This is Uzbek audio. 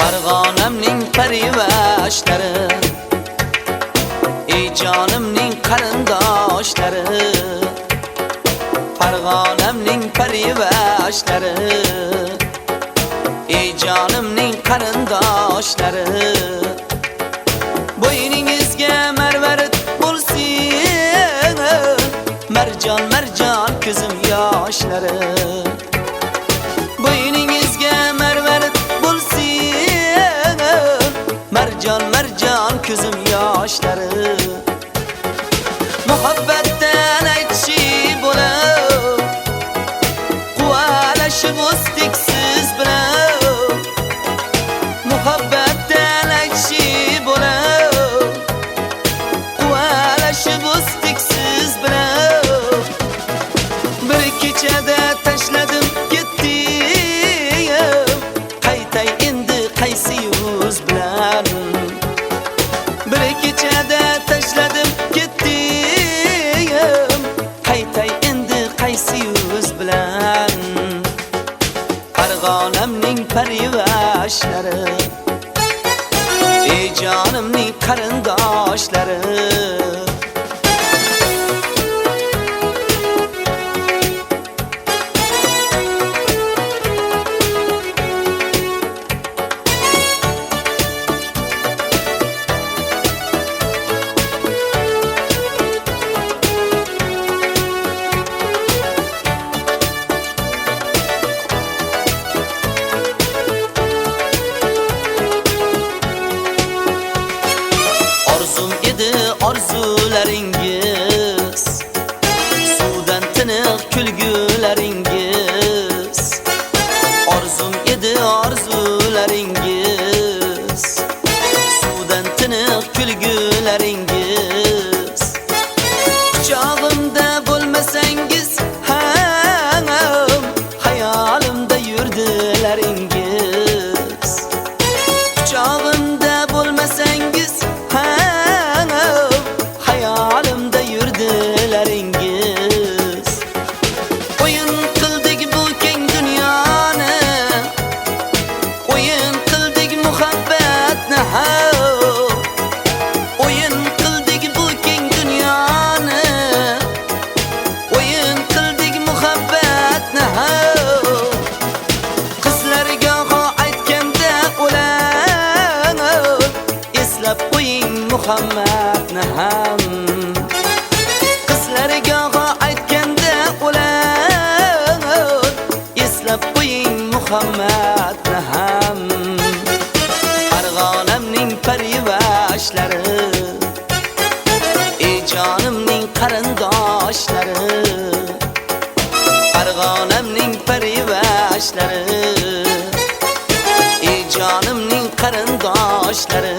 Farg'onamning parivashlari, ey jonimning qarindoshlari. Farg'onamning parivashlari, ey jonimning qarindoshlari. Bo'yningizga marvarid bo'lsin, marjon marjon ko'zim yoshlari. Bo'yningizga marvarid bo'lsin, marjon marjon ko'zim yoshlari. Muhabbatdan aytshi bo'lib, quvalashib o'zdiksiz bilan. Muhabbatdan aytshi bo'lib, quvalashib o'zdiksiz bilan. Bir kechada tashladim ketdim, qaytay endi qaysi yuz bilan. Bir kechada tashladim ketdim, qaytay endi qaysi yuz bilan. Farg'onamning parivashlari, ey jonimning qarindoshlari. Orzularingiz, suvdan tiniq kulgularingiz. Orzum edi orzularingiz, suvdan tiniq kulgularingiz. Quchog'imda bo'lmasangiz ham, hayolimda yurdilaringiz. Quchog'imda bo'lmasangiz ham, hayolimda yurdilaringiz. O'yin qildik bu keng dunyoni, o'yin qildik muhabbatni. O'yin qildik bu keng dunyoni, o'yin qildik muhabbatni. Qizlarga aytganda o'lan, eslab qo'ying Muhammadni ham. Qizlarga aytganda o'lan, eslab qo'ying Muhammadni ham. Farg'onamning parivashlari, ey jonimning qarindoshlari. Farg'onamning parivashlari, ey jonimning qarindoshlari.